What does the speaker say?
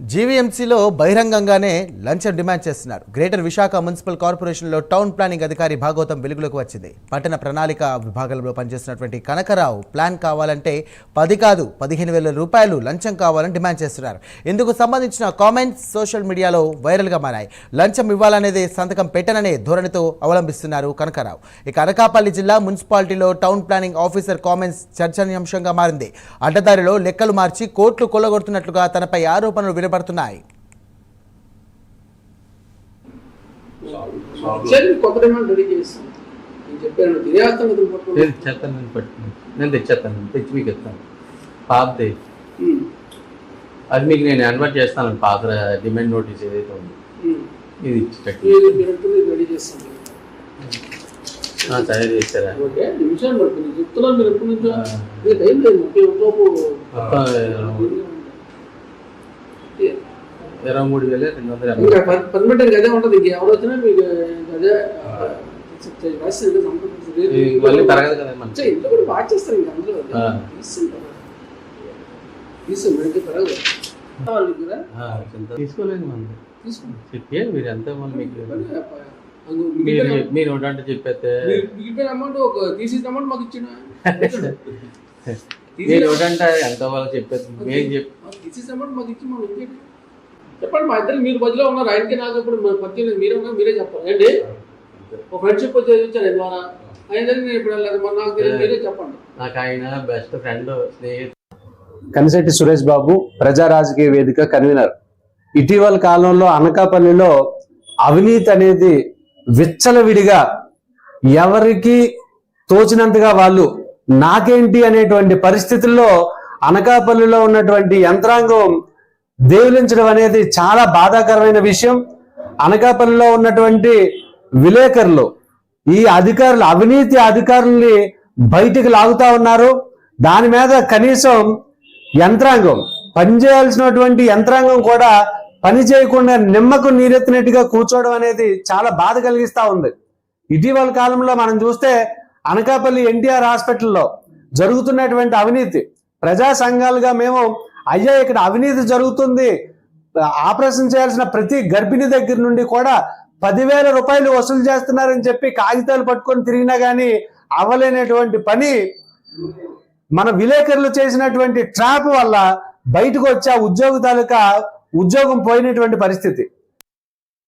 జీవీఎంసీలో బహిరంగంగానే లంచం డిమాండ్ చేస్తున్నారు. గ్రేటర్ విశాఖ మున్సిపల్ కార్పొరేషన్లో టౌన్ ప్లానింగ్ అధికారి భాగవతం వెలుగులోకి వచ్చింది. పట్టణ ప్రణాళిక విభాగంలో పనిచేస్తున్నటువంటి కనకరావు ప్లాన్ కావాలంటే 10 కాదు 15,000 రూపాయలు లంచం కావాలని డిమాండ్ చేస్తున్నారు. ఇందుకు సంబంధించిన కామెంట్స్ సోషల్ మీడియాలో వైరల్గా మారాయి. లంచం ఇవ్వాలనేది సంతకం పెట్టననే ధోరణితో అవలంబిస్తున్నారు కనకరావు. ఇక అనకాపల్లి జిల్లా మున్సిపాలిటీలో టౌన్ ప్లానింగ్ ఆఫీసర్ కామెంట్స్ చర్చనీయాంశంగా మారింది. అడ్డదారిలో లెక్కలు మార్చి కోట్లు కొల్లగొడుతున్నట్లుగా తనపై ఆరోపణలు వినపడుతున్నాయి. అది మీకు నేను అన్వర్ట్ చేస్తాను. పాత డిమాండ్ నోటీస్ ఏదైతే ఉంది ఇది తయారు చేశారా? 23,280 అదే ఉంటుంది. ఎవరు వచ్చినా మీకు అదే మళ్ళీ పెరగదు కదా. ఇంట్లో కూడా బాగా చేస్తారు. ఇంకా అందులో తీసుకోలేదు మనం చెప్పే మీరు ఎంత మీరు ఒకటంటే చెప్పేస్తే అమౌంట్ ఒక తీసిన అమౌంట్ మాకు ఇచ్చిన మీరు ఒకటంటే ఎంత వాళ్ళకి చెప్పేది తీసిన అమౌంట్ మాకు ఇచ్చి మనం చెప్పండి. మా ఇద్దరు మీరు బదిలో ఉన్నారు. ఆయనకి నాకు ఇప్పుడు పరిచయం మీరే ఉన్నారు. మీరే చెప్పాలి ఏంటి ఒక ఫ్రెండ్షిప్ వచ్చేది ద్వారా ఆయన నేను ఇప్పుడు వెళ్ళలేదు. మరి నాకు తెలియదు, మీరే చెప్పండి. నాకు ఆయన బెస్ట్ ఫ్రెండ్ స్నేహితుడు కనిశెట్టి సురేష్ బాబు, ప్రజా రాజకీయ వేదిక కన్వీనర్. ఇటీవల కాలంలో అనకాపల్లిలో అవినీతి అనేది విచ్చలవిడిగా ఎవరికి తోచినంతగా వాళ్ళు నాకేంటి అనేటువంటి పరిస్థితుల్లో అనకాపల్లిలో ఉన్నటువంటి యంత్రాంగం దేవులించడం అనేది చాలా బాధాకరమైన విషయం. అనకాపల్లిలో ఉన్నటువంటి విలేకరులు ఈ అధికారులు అవినీతి అధికారుల్ని బయటికి లాగుతా ఉన్నారు. దాని మీద కనీసం యంత్రాంగం పనిచేయాల్సినటువంటి యంత్రాంగం కూడా పని చేయకుండా నిమ్మకు నీరెత్తినట్టుగా కూర్చోవడం అనేది చాలా బాధ కలిగిస్తా ఉంది. ఇటీవల కాలంలో మనం చూస్తే అనకాపల్లి ఎన్టీఆర్ హాస్పిటల్లో జరుగుతున్నటువంటి అవినీతి, ప్రజా సంఘాలుగా మేము అయ్యా ఇక్కడ అవినీతి జరుగుతుంది, ఆపరేషన్ చేయాల్సిన ప్రతి గర్భిణి దగ్గర నుండి కూడా 10,000 రూపాయలు వసూలు చేస్తున్నారని చెప్పి కాగితాలు పట్టుకొని తిరిగినా కానీ అవ్వలేనటువంటి పని మన విలేకరులు చేసినటువంటి ట్రాప్ వల్ల బయటకు వచ్చే ఉద్యోగ తాలూకా ఉద్యోగం పోయినటువంటి పరిస్థితి.